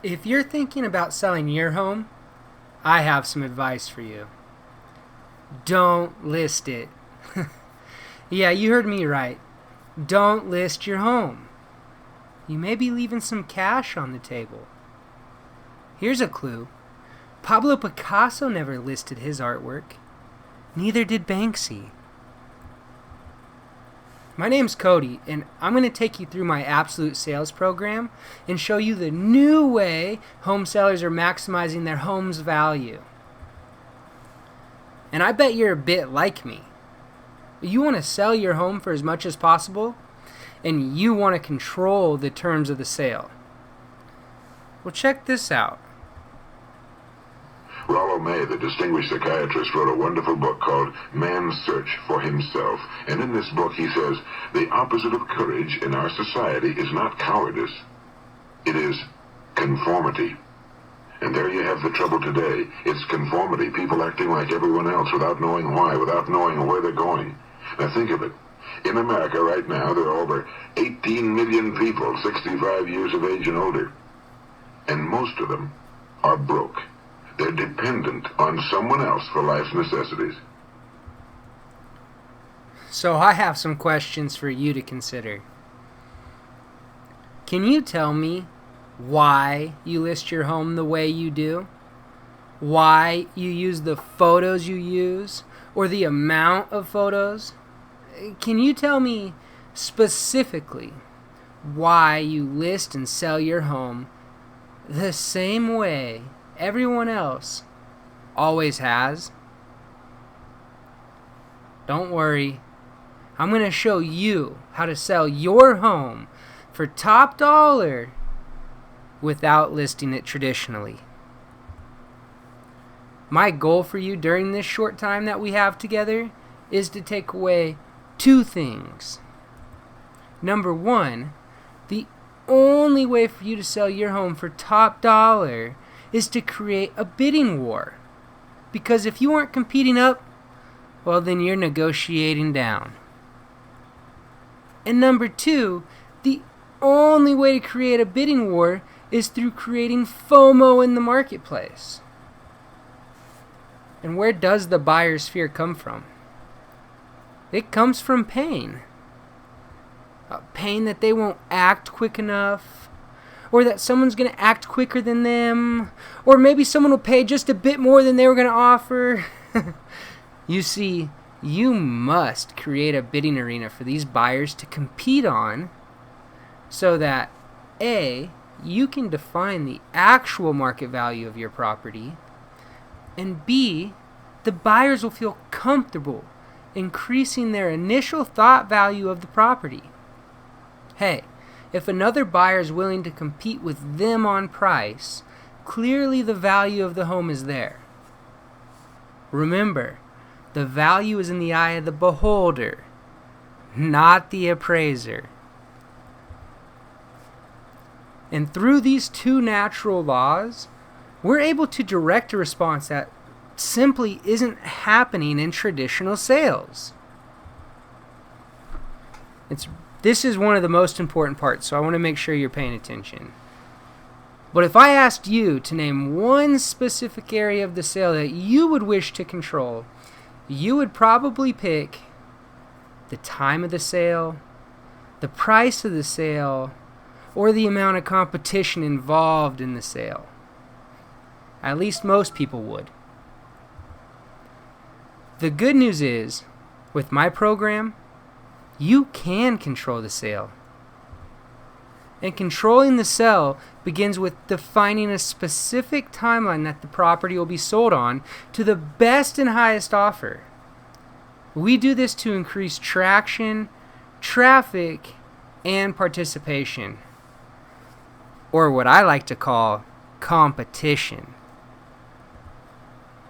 If you're thinking about selling your home, I have some advice for you. Don't list it. Yeah, you heard me right. Don't list your home. You may be leaving some cash on the table. Here's a clue. Pablo Picasso never listed his artwork. Neither did Banksy. My name's Cody, and I'm going to take you through my absolute sales program and show you the new way home sellers are maximizing their home's value. And I bet you're a bit like me. You want to sell your home for as much as possible, and you want to control the terms of the sale. Well, check this out. Rollo May, the distinguished psychiatrist, wrote a wonderful book called Man's Search for Himself. And in this book he says, the opposite of courage in our society is not cowardice. It is conformity. And there you have the trouble today. It's conformity, people acting like everyone else without knowing why, without knowing where they're going. Now think of it. In America right now, there are over 18 million people 65 years of age and older. And most of them are broke. They're dependent on someone else for life's necessities. So I have some questions for you to consider. Can you tell me why you list your home the way you do? Why you use the photos you use, or the amount of photos? Can you tell me specifically why you list and sell your home the same way everyone else always has? Don't worry. I'm going to show you how to sell your home for top dollar without listing it traditionally. My goal for you during this short time that we have together is to take away two things. Number one, the only way for you to sell your home for top dollar is to create a bidding war. Because if you aren't competing up, well, then you're negotiating down. And number two, the only way to create a bidding war is through creating FOMO in the marketplace. And where does the buyer's fear come from? It comes from pain. Pain that they won't act quick enough, or that someone's going to act quicker than them, or maybe someone will pay just a bit more than they were going to offer. You see, you must create a bidding arena for these buyers to compete on so that A, you can define the actual market value of your property, and B, the buyers will feel comfortable increasing their initial thought value of the property. Hey, if another buyer is willing to compete with them on price, clearly the value of the home is there. Remember, the value is in the eye of the beholder, not the appraiser. And through these two natural laws, we're able to direct a response that simply isn't happening in traditional sales. This is one of the most important parts, so I want to make sure you're paying attention. But if I asked you to name one specific area of the sale that you would wish to control, you would probably pick the time of the sale, the price of the sale, or the amount of competition involved in the sale. At least most people would. The good news is, with my program, you can control the sale. And controlling the sale begins with defining a specific timeline that the property will be sold on to the best and highest offer. We do this to increase traction, traffic, and participation. Or what I like to call competition.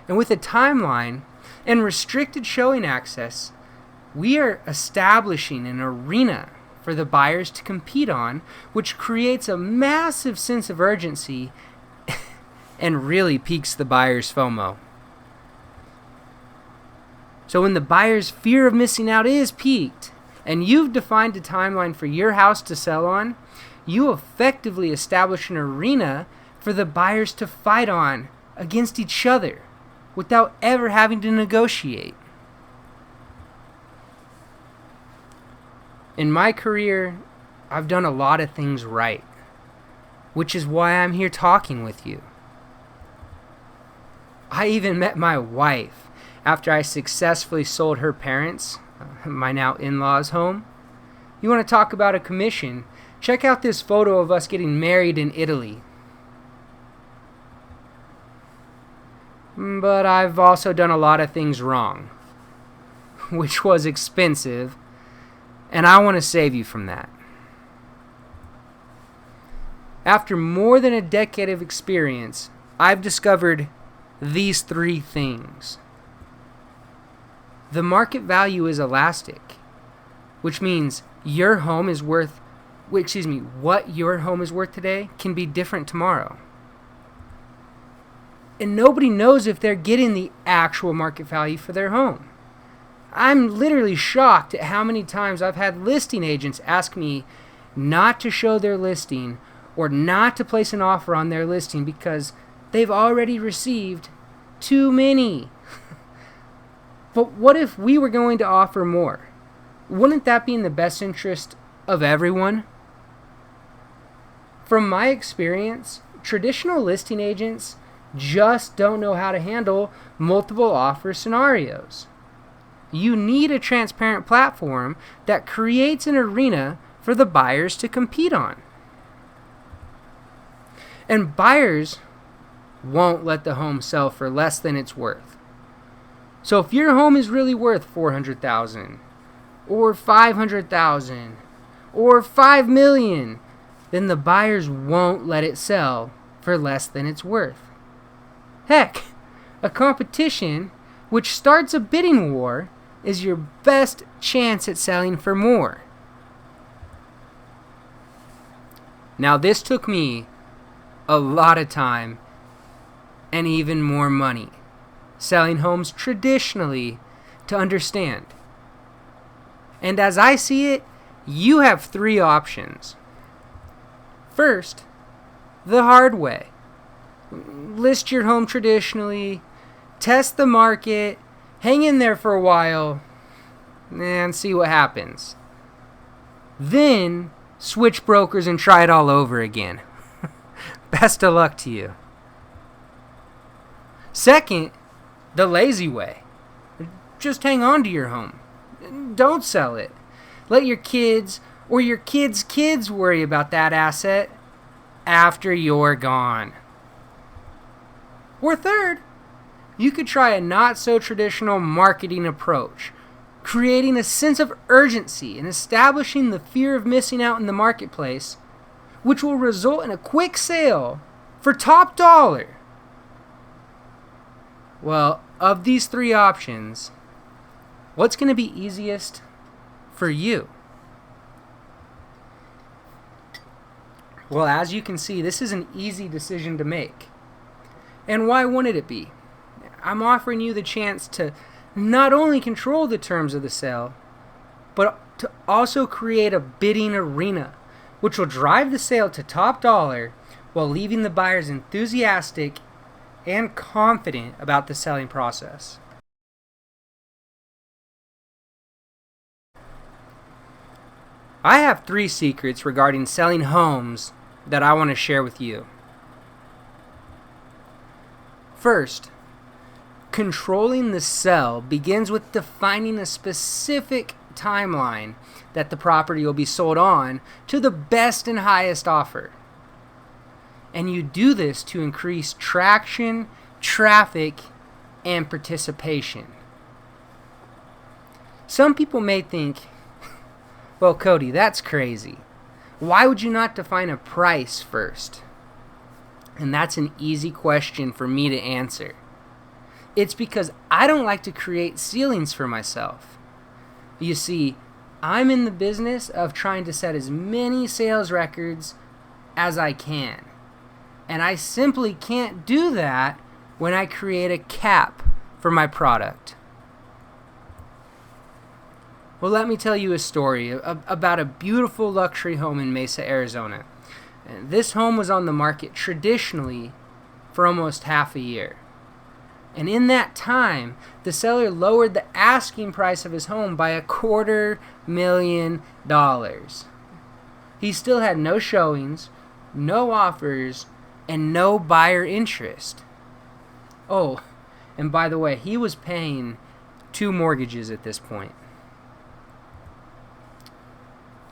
And with a timeline and restricted showing access, we are establishing an arena for the buyers to compete on, which creates a massive sense of urgency and really piques the buyer's FOMO. So when the buyer's fear of missing out is piqued, and you've defined a timeline for your house to sell on, you effectively establish an arena for the buyers to fight on against each other without ever having to negotiate. In my career, I've done a lot of things right, which is why I'm here talking with you. I even met my wife after I successfully sold her parents, my now in-laws, home. You want to talk about a commission? Check out this photo of us getting married in Italy. But I've also done a lot of things wrong, which was expensive, and I want to save you from that. After more than a decade of experience, I've discovered these 3 things. The market value is elastic, which means what your home is worth today can be different tomorrow. And nobody knows if they're getting the actual market value for their home. I'm literally shocked at how many times I've had listing agents ask me not to show their listing or not to place an offer on their listing because they've already received too many. But what if we were going to offer more? Wouldn't that be in the best interest of everyone? From my experience, traditional listing agents just don't know how to handle multiple offer scenarios. You need a transparent platform that creates an arena for the buyers to compete on. And buyers won't let the home sell for less than it's worth. So if your home is really worth $400,000 or $500,000 or $5 million, then the buyers won't let it sell for less than it's worth. Heck, a competition which starts a bidding war is your best chance at selling for more. Now, this took me a lot of time and even more money selling homes traditionally to understand. And as I see it, you have 3 options. First, the hard way. List your home traditionally, test the market, hang in there for a while, and see what happens. Then, switch brokers and try it all over again. Best of luck to you. Second, the lazy way. Just hang on to your home. Don't sell it. Let your kids or your kids' kids worry about that asset after you're gone. Or third, you could try a not-so-traditional marketing approach, creating a sense of urgency and establishing the fear of missing out in the marketplace, which will result in a quick sale for top dollar. Well, of these 3 options, what's going to be easiest for you? Well, as you can see, this is an easy decision to make. And why wouldn't it be? I'm offering you the chance to not only control the terms of the sale, but to also create a bidding arena, which will drive the sale to top dollar while leaving the buyers enthusiastic and confident about the selling process. I have 3 secrets regarding selling homes that I want to share with you. First, controlling the sell begins with defining a specific timeline that the property will be sold on to the best and highest offer. And you do this to increase traction, traffic, and participation. Some people may think, well, Cody, that's crazy. Why would you not define a price first? And that's an easy question for me to answer. It's because I don't like to create ceilings for myself. You see, I'm in the business of trying to set as many sales records as I can. And I simply can't do that when I create a cap for my product. Well, let me tell you a story about a beautiful luxury home in Mesa, Arizona. And this home was on the market traditionally for almost half a year. And in that time, the seller lowered the asking price of his home by $250,000. He still had no showings, no offers, and no buyer interest. Oh, and by the way, he was paying 2 mortgages at this point.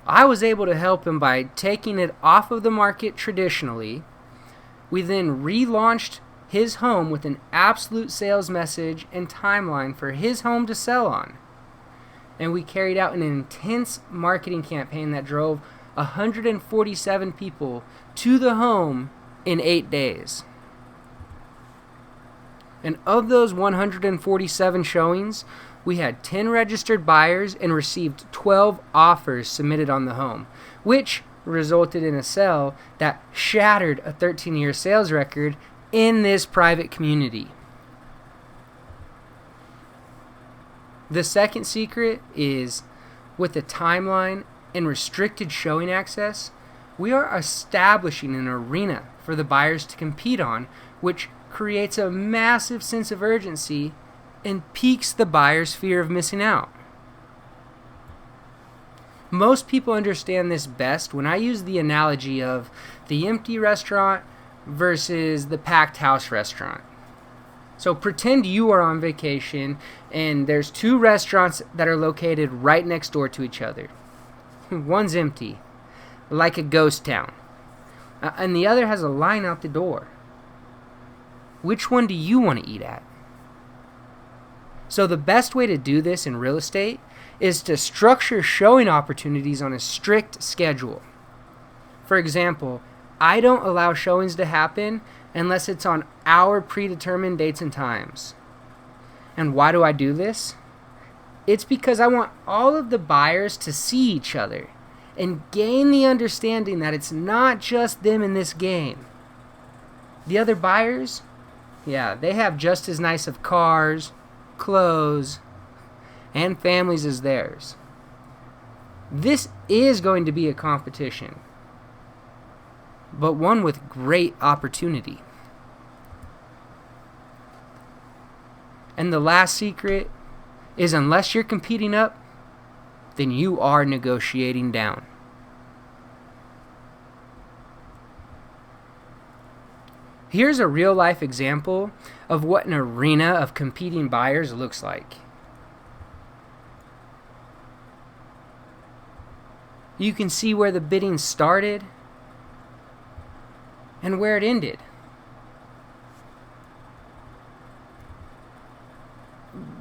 I was able to help him by taking it off of the market traditionally. We then relaunched his home with an absolute sales message and timeline for his home to sell on. And we carried out an intense marketing campaign that drove 147 people to the home in 8 days. And of those 147 showings, we had 10 registered buyers and received 12 offers submitted on the home, which resulted in a sale that shattered a 13-year sales record in this private community. The second secret is, with a timeline and restricted showing access, we are establishing an arena for the buyers to compete on, which creates a massive sense of urgency and piques the buyer's fear of missing out. Most people understand this best when I use the analogy of the empty restaurant versus the packed house restaurant. So pretend you are on vacation and there's 2 restaurants that are located right next door to each other. One's empty, like a ghost town, and the other has a line out the door. Which one do you want to eat at? So the best way to do this in real estate is to structure showing opportunities on a strict schedule. For example, I don't allow showings to happen unless it's on our predetermined dates and times. And why do I do this? It's because I want all of the buyers to see each other and gain the understanding that it's not just them in this game. The other buyers, yeah, they have just as nice of cars, clothes, and families as theirs. This is going to be a competition, but one with great opportunity. And the last secret is, unless you're competing up, then you are negotiating down. Here's a real life example of what an arena of competing buyers looks like. You can see where the bidding started and where it ended.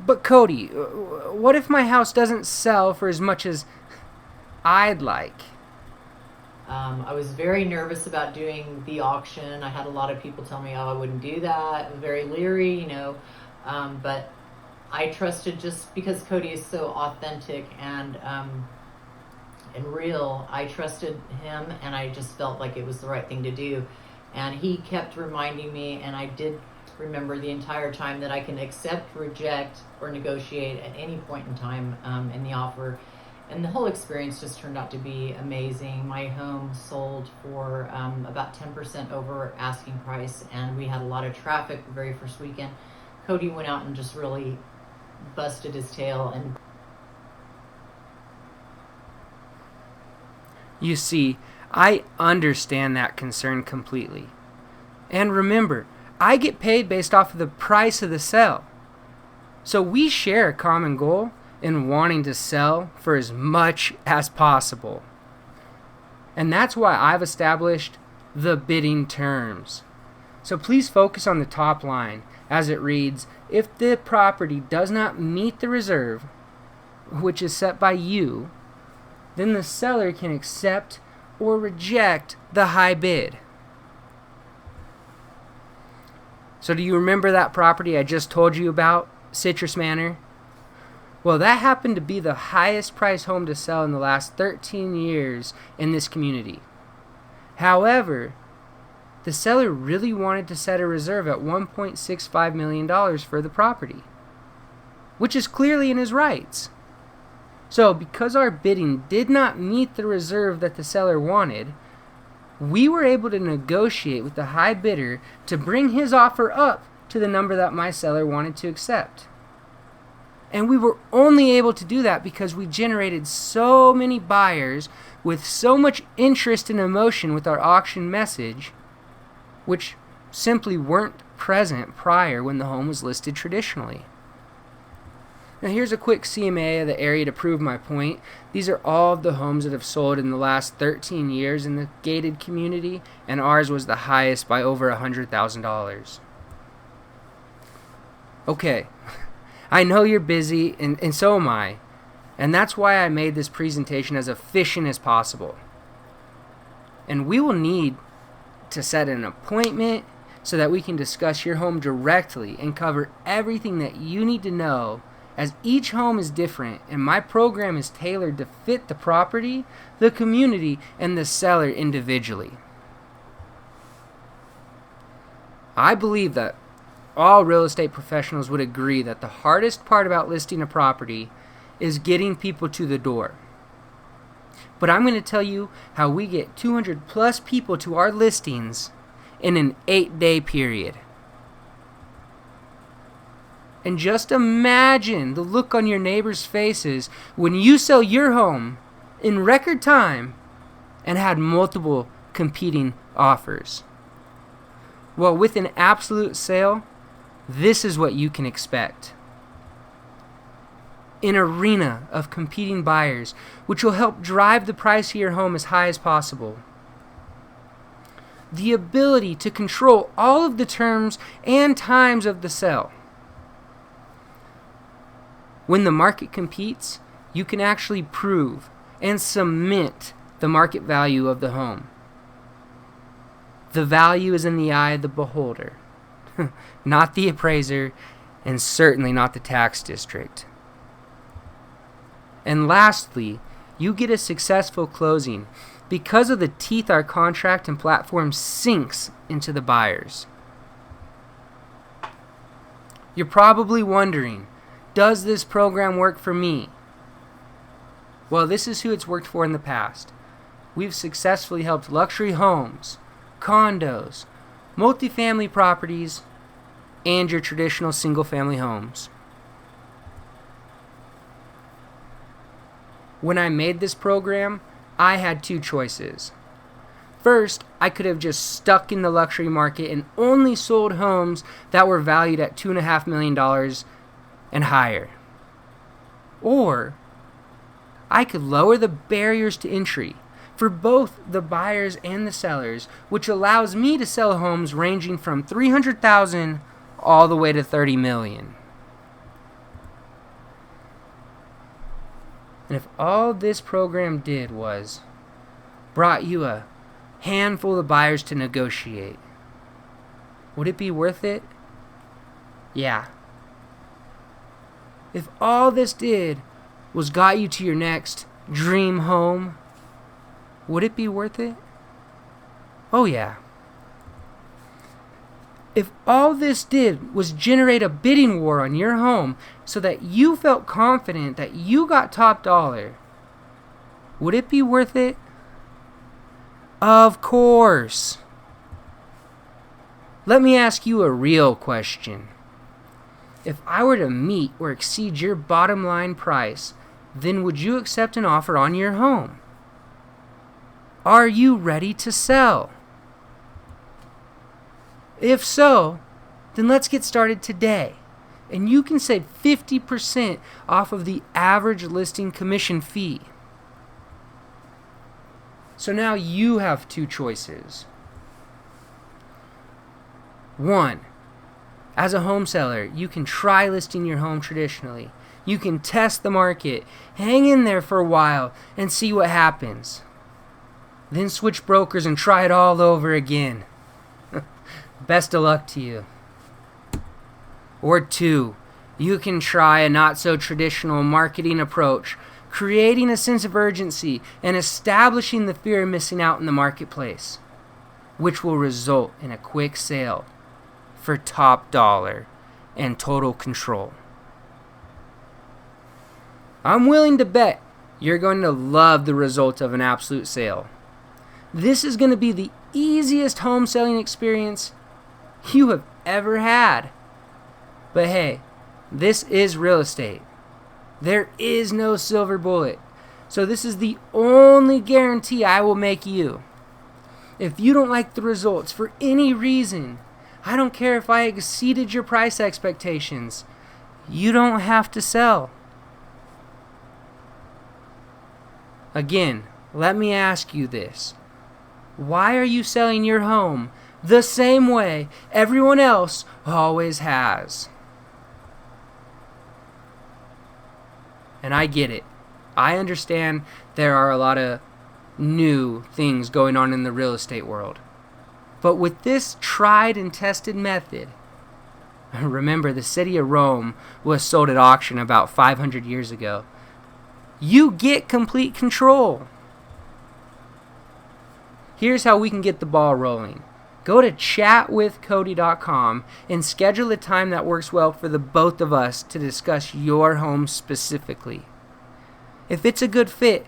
But Cody, what if my house doesn't sell for as much as I'd like? I was very nervous about doing the auction. I had a lot of people tell me, oh, I wouldn't do that. I'm very leery, but I trusted, just because Cody is so authentic and real. I trusted him, and I just felt like it was the right thing to do. And he kept reminding me, and I did remember the entire time, that I can accept, reject, or negotiate at any point in time in the offer. And the whole experience just turned out to be amazing. My home sold for about 10% over asking price, and we had a lot of traffic the very first weekend. Cody went out and just really busted his tail. And you see, I understand that concern completely. And remember, I get paid based off of the price of the sale. So we share a common goal in wanting to sell for as much as possible. And that's why I've established the bidding terms. So please focus on the top line as it reads, if the property does not meet the reserve, which is set by you, then the seller can accept or reject the high bid. So do you remember that property I just told you about, Citrus Manor? Well, that happened to be the highest price home to sell in the last 13 years in this community. However, the seller really wanted to set a reserve at $1.65 million for the property, which is clearly in his rights. So, because our bidding did not meet the reserve that the seller wanted, we were able to negotiate with the high bidder to bring his offer up to the number that my seller wanted to accept. And we were only able to do that because we generated so many buyers with so much interest and emotion with our auction message, which simply weren't present prior when the home was listed traditionally. Now here's a quick CMA of the area to prove my point. These are all of the homes that have sold in the last 13 years in the gated community, and ours was the highest by over $100,000. Okay, I know you're busy, and so am I, and that's why I made this presentation as efficient as possible. And we will need to set an appointment so that we can discuss your home directly and cover everything that you need to know, as each home is different and my program is tailored to fit the property, the community, and the seller individually. I believe that all real estate professionals would agree that the hardest part about listing a property is getting people to the door. But I'm going to tell you how we get 200 plus people to our listings in an 8-day period. And just imagine the look on your neighbors' faces when you sell your home in record time and had multiple competing offers. Well, with an absolute sale, this is what you can expect. An arena of competing buyers, which will help drive the price of your home as high as possible. The ability to control all of the terms and times of the sale. When the market competes, you can actually prove and cement the market value of the home. The value is in the eye of the beholder, not the appraiser, and certainly not the tax district. And lastly, you get a successful closing because of the teeth our contract and platform sinks into the buyers. You're probably wondering, does this program work for me? Well, this is who it's worked for in the past. We've successfully helped luxury homes, condos, multifamily properties, and your traditional single-family homes. When I made this program, I had two choices. First, I could have just stuck in the luxury market and only sold homes that were valued at $2.5 million and higher. Or I could lower the barriers to entry for both the buyers and the sellers, which allows me to sell homes ranging from $300,000 all the way to $30 million. And if all this program did was brought you a handful of buyers to negotiate, would it be worth it? Yeah. If all this did was got you to your next dream home, would it be worth it? Oh yeah. If all this did was generate a bidding war on your home so that you felt confident that you got top dollar, would it be worth it? Of course. Let me ask you a real question. If I were to meet or exceed your bottom line price, then would you accept an offer on your home? Are you ready to sell? If so, then let's get started today. And you can save 50% off of the average listing commission fee. So now you have two choices. One, as a home seller, you can try listing your home traditionally. You can test the market, hang in there for a while, and see what happens. Then switch brokers and try it all over again. Best of luck to you. Or two, you can try a not-so-traditional marketing approach, creating a sense of urgency and establishing the fear of missing out in the marketplace, which will result in a quick sale for top dollar and total control. I'm willing to bet you're going to love the result of an absolute sale. This is going to be the easiest home selling experience you have ever had. But hey, this is real estate. There is no silver bullet. So this is the only guarantee I will make you. If you don't like the results for any reason, I don't care if I exceeded your price expectations, you don't have to sell. Again, let me ask you this. Why are you selling your home the same way everyone else always has? And I get it. I understand there are a lot of new things going on in the real estate world. But with this tried and tested method, remember the city of Rome was sold at auction about 500 years ago, you get complete control. Here's how we can get the ball rolling. Go to chatwithcody.com and schedule a time that works well for the both of us to discuss your home specifically. If it's a good fit,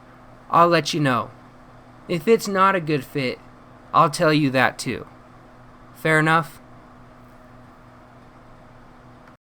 I'll let you know. If it's not a good fit, I'll tell you that too. Fair enough?